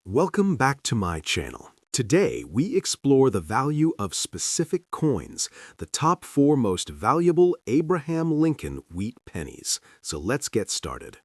Welcome back to my channel. Today, we explore the value of specific coins, the top 4 most valuable Abraham Lincoln Wheat Pennies. So let's get started.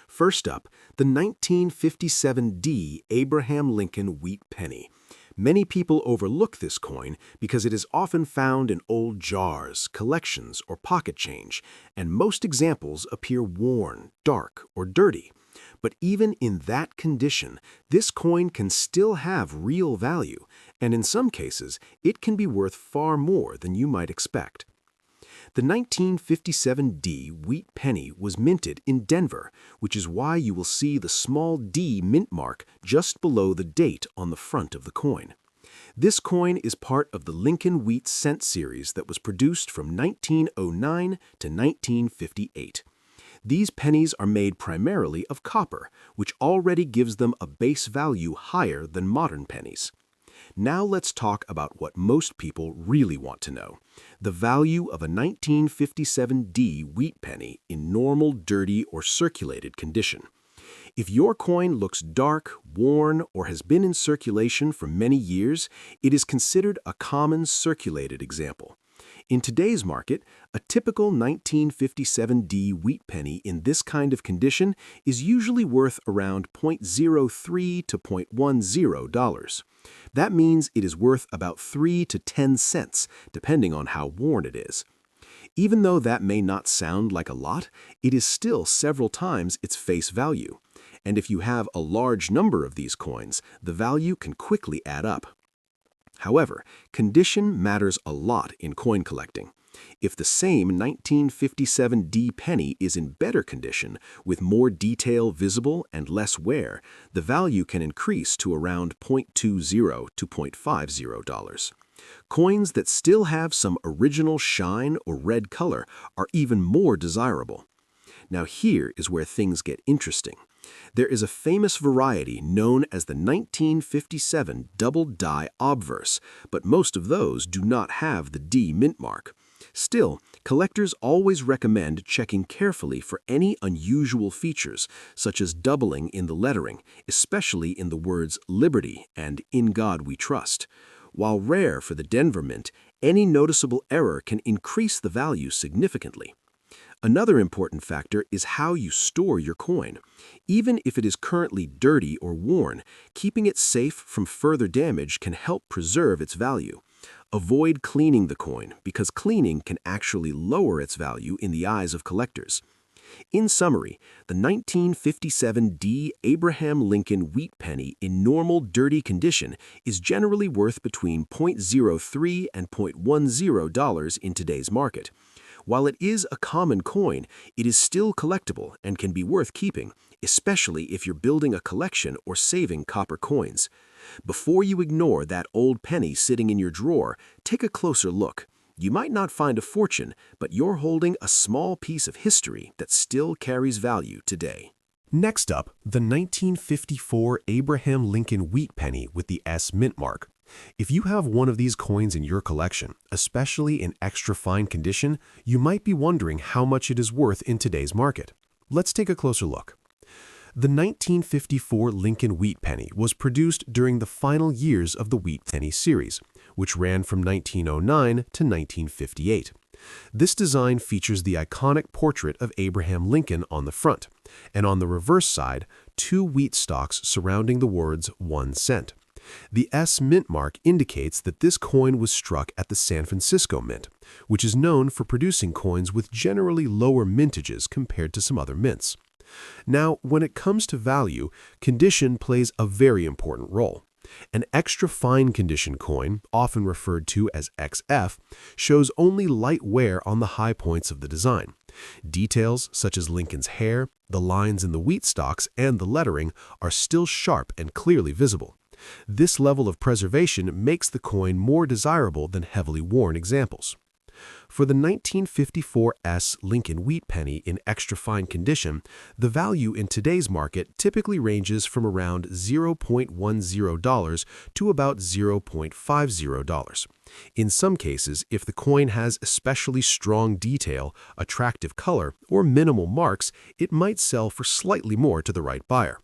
First up, the 1957D Abraham Lincoln Wheat Penny. Many people overlook this coin because it is often found in old jars, collections, or pocket change, and most examples appear worn, dark, or dirty. But even in that condition, this coin can still have real value, and in some cases, it can be worth far more than you might expect. The 1957D Wheat Penny was minted in Denver, which is why you will see the small D mint mark just below the date on the front of the coin. This coin is part of the Lincoln Wheat Cent series that was produced from 1909 to 1958. These pennies are made primarily of copper, which already gives them a base value higher than modern pennies. Now let's talk about what most people really want to know: the value of a 1957D wheat penny in normal, dirty, or circulated condition. If your coin looks dark, worn, or has been in circulation for many years, it is considered a common circulated example. In today's market, a typical 1957D wheat penny in this kind of condition is usually worth around $0.03 to $0.10. That means it is worth about 3 to 10 cents, depending on how worn it is. Even though that may not sound like a lot, it is still several times its face value. And if you have a large number of these coins, the value can quickly add up. However, condition matters a lot in coin collecting. If the same 1957D penny is in better condition, with more detail visible and less wear, the value can increase to around $0.20 to $0.50. Coins that still have some original shine or red color are even more desirable. Now here is where things get interesting. There is a famous variety known as the 1957 double die obverse, but most of those do not have the D mint mark. Still, collectors always recommend checking carefully for any unusual features, such as doubling in the lettering, especially in the words Liberty and In God We Trust. While rare for the Denver Mint, any noticeable error can increase the value significantly. Another important factor is how you store your coin. Even if it is currently dirty or worn, keeping it safe from further damage can help preserve its value. Avoid cleaning the coin, because cleaning can actually lower its value in the eyes of collectors. In summary, the 1957D Abraham Lincoln Wheat Penny in normal, dirty condition is generally worth between $0.03 and $0.10 in today's market. While it is a common coin, it is still collectible and can be worth keeping, especially if you're building a collection or saving copper coins. Before you ignore that old penny sitting in your drawer, take a closer look. You might not find a fortune, but you're holding a small piece of history that still carries value today. Next up, the 1954 Abraham Lincoln Wheat Penny with the S mint mark. If you have one of these coins in your collection, especially in extra fine condition, you might be wondering how much it is worth in today's market. Let's take a closer look. The 1954 Lincoln Wheat Penny was produced during the final years of the Wheat Penny series, which ran from 1909 to 1958. This design features the iconic portrait of Abraham Lincoln on the front, and on the reverse side, 2 wheat stalks surrounding the words 1 cent. The S mint mark indicates that this coin was struck at the San Francisco Mint, which is known for producing coins with generally lower mintages compared to some other mints. Now, when it comes to value, condition plays a very important role. An extra fine condition coin, often referred to as XF, shows only light wear on the high points of the design. Details such as Lincoln's hair, the lines in the wheat stalks, and the lettering are still sharp and clearly visible. This level of preservation makes the coin more desirable than heavily worn examples. For the 1954 S Lincoln Wheat Penny in extra fine condition, the value in today's market typically ranges from around $0.10 to about $0.50. In some cases, if the coin has especially strong detail, attractive color, or minimal marks, it might sell for slightly more to the right buyer.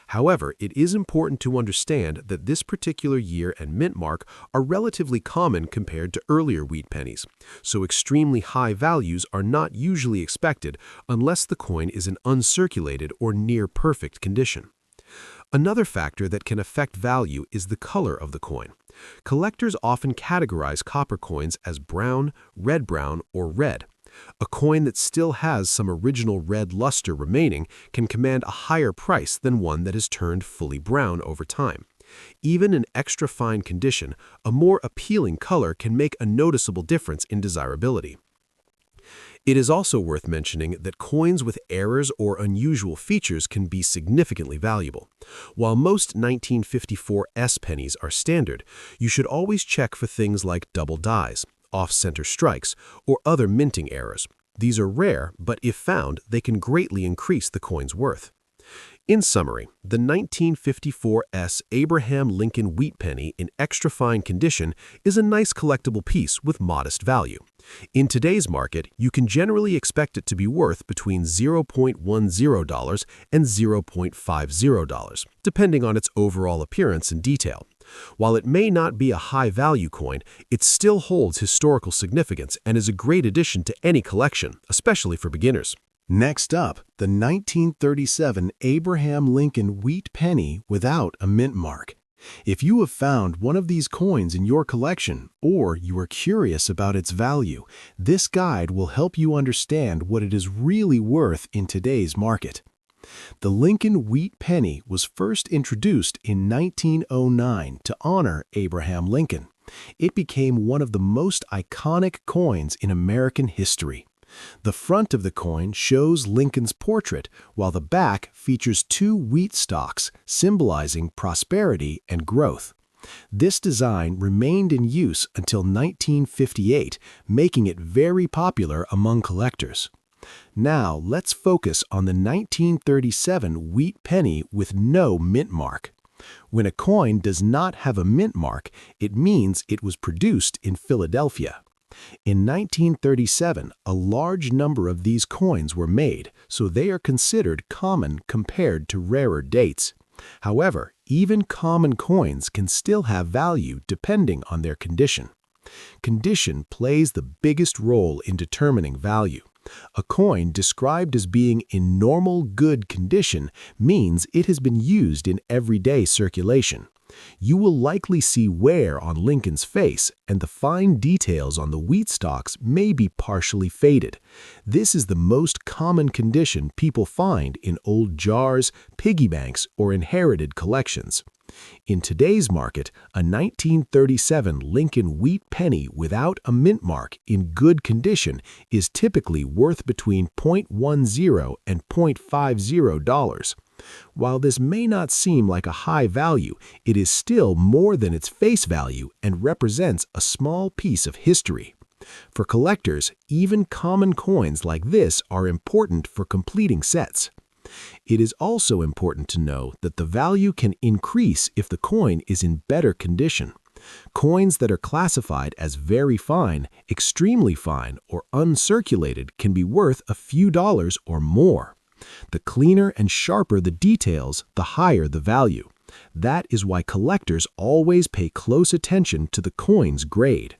However, it is important to understand that this particular year and mint mark are relatively common compared to earlier wheat pennies, so extremely high values are not usually expected unless the coin is in uncirculated or near perfect condition. Another factor that can affect value is the color of the coin. Collectors often categorize copper coins as brown, red-brown, or red. A coin that still has some original red luster remaining can command a higher price than one that has turned fully brown over time. Even in extra fine condition, a more appealing color can make a noticeable difference in desirability. It is also worth mentioning that coins with errors or unusual features can be significantly valuable. While most 1954 S pennies are standard, you should always check for things like double dies, off-center strikes, or other minting errors. These are rare, but if found, they can greatly increase the coin's worth. In summary, the 1954 S Abraham Lincoln Wheat Penny in extra fine condition is a nice collectible piece with modest value. In today's market, you can generally expect it to be worth between $0.10 and $0.50, depending on its overall appearance and detail. While it may not be a high-value coin, it still holds historical significance and is a great addition to any collection, especially for beginners. Next up, the 1937 Abraham Lincoln Wheat Penny without a mint mark. If you have found one of these coins in your collection, or you are curious about its value, this guide will help you understand what it is really worth in today's market. The Lincoln Wheat Penny was first introduced in 1909 to honor Abraham Lincoln. It became one of the most iconic coins in American history. The front of the coin shows Lincoln's portrait, while the back features two wheat stalks, symbolizing prosperity and growth. This design remained in use until 1958, making it very popular among collectors. Now, let's focus on the 1937 wheat penny with no mint mark. When a coin does not have a mint mark, it means it was produced in Philadelphia. In 1937, a large number of these coins were made, so they are considered common compared to rarer dates. However, even common coins can still have value depending on their condition. Condition plays the biggest role in determining value. A coin described as being in normal good condition means it has been used in everyday circulation. You will likely see wear on Lincoln's face, and the fine details on the wheat stalks may be partially faded. This is the most common condition people find in old jars, piggy banks, or inherited collections. In today's market, a 1937 Lincoln Wheat Penny without a mint mark in good condition is typically worth between $0.10 and $0.50. While this may not seem like a high value, it is still more than its face value and represents a small piece of history. For collectors, even common coins like this are important for completing sets. It is also important to know that the value can increase if the coin is in better condition. Coins that are classified as very fine, extremely fine, or uncirculated can be worth a few dollars or more. The cleaner and sharper the details, the higher the value. That is why collectors always pay close attention to the coin's grade.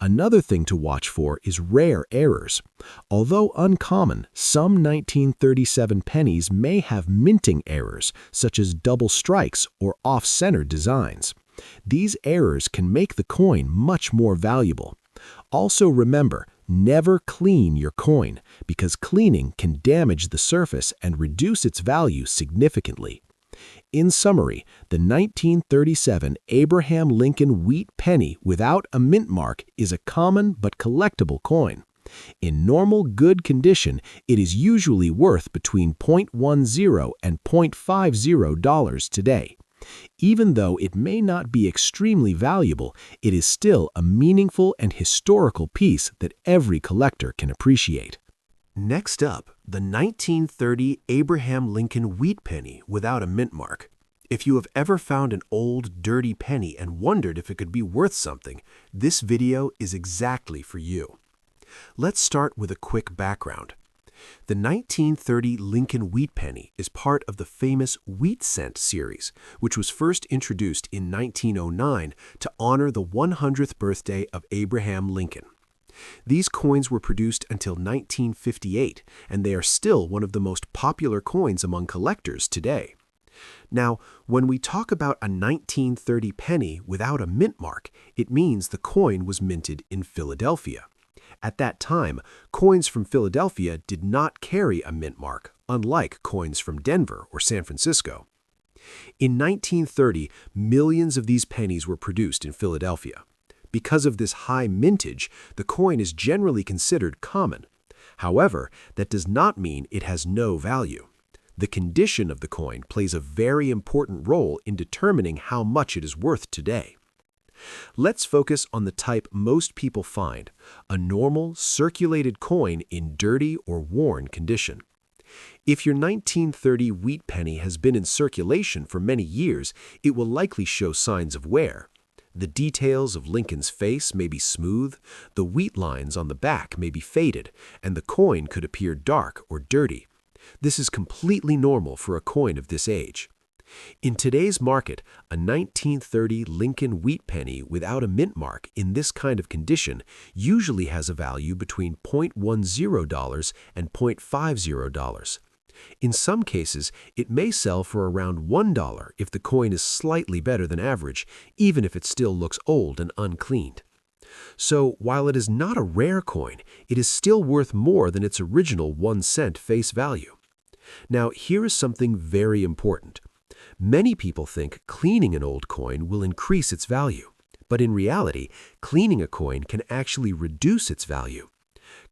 Another thing to watch for is rare errors. Although uncommon, some 1937 pennies may have minting errors, such as double strikes or off-center designs. These errors can make the coin much more valuable. Also remember, never clean your coin, because cleaning can damage the surface and reduce its value significantly. In summary, the 1937 Abraham Lincoln Wheat Penny without a mint mark is a common but collectible coin. In normal good condition, it is usually worth between $0.10 and $0.50 today. Even though it may not be extremely valuable, it is still a meaningful and historical piece that every collector can appreciate. Next up, the 1930 Abraham Lincoln Wheat Penny without a mint mark. If you have ever found an old, dirty penny and wondered if it could be worth something, this video is exactly for you. Let's start with a quick background. The 1930 Lincoln Wheat Penny is part of the famous Wheat Cent series, which was first introduced in 1909 to honor the 100th birthday of Abraham Lincoln. These coins were produced until 1958, and they are still one of the most popular coins among collectors today. Now, when we talk about a 1930 penny without a mint mark, it means the coin was minted in Philadelphia. At that time, coins from Philadelphia did not carry a mint mark, unlike coins from Denver or San Francisco. In 1930, millions of these pennies were produced in Philadelphia. Because of this high mintage, the coin is generally considered common. However, that does not mean it has no value. The condition of the coin plays a very important role in determining how much it is worth today. Let's focus on the type most people find, a normal, circulated coin in dirty or worn condition. If your 1930 wheat penny has been in circulation for many years, it will likely show signs of wear. The details of Lincoln's face may be smooth, the wheat lines on the back may be faded, and the coin could appear dark or dirty. This is completely normal for a coin of this age. In today's market, a 1930 Lincoln Wheat Penny without a mint mark in this kind of condition usually has a value between $0.10 and $0.50. In some cases, it may sell for around $1 if the coin is slightly better than average, even if it still looks old and uncleaned. So, while it is not a rare coin, it is still worth more than its original 1-cent face value. Now, here is something very important. Many people think cleaning an old coin will increase its value, but in reality, cleaning a coin can actually reduce its value.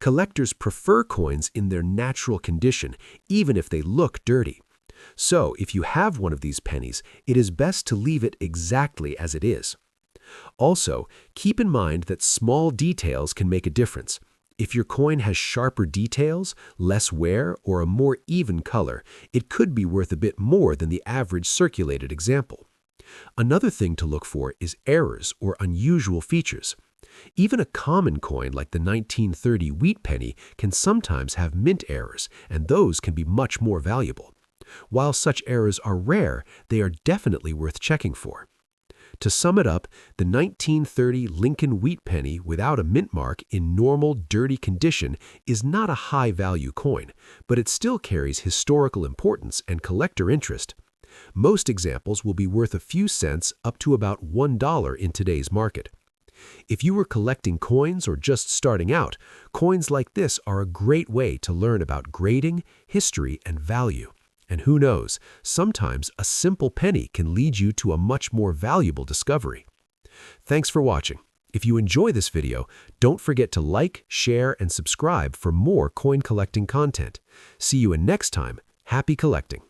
Collectors prefer coins in their natural condition, even if they look dirty. So, if you have one of these pennies, it is best to leave it exactly as it is. Also, keep in mind that small details can make a difference. If your coin has sharper details, less wear, or a more even color, it could be worth a bit more than the average circulated example. Another thing to look for is errors or unusual features. Even a common coin like the 1930 wheat penny can sometimes have mint errors, and those can be much more valuable. While such errors are rare, they are definitely worth checking for. To sum it up, the 1930 Lincoln Wheat Penny without a mint mark in normal, dirty condition is not a high-value coin, but it still carries historical importance and collector interest. Most examples will be worth a few cents up to about $1 in today's market. If you were collecting coins or just starting out, coins like this are a great way to learn about grading, history, and value. And who knows, sometimes a simple penny can lead you to a much more valuable discovery. Thanks for watching. If you enjoy this video, don't forget to like, share, and subscribe for more coin collecting content. See you in next time. Happy collecting!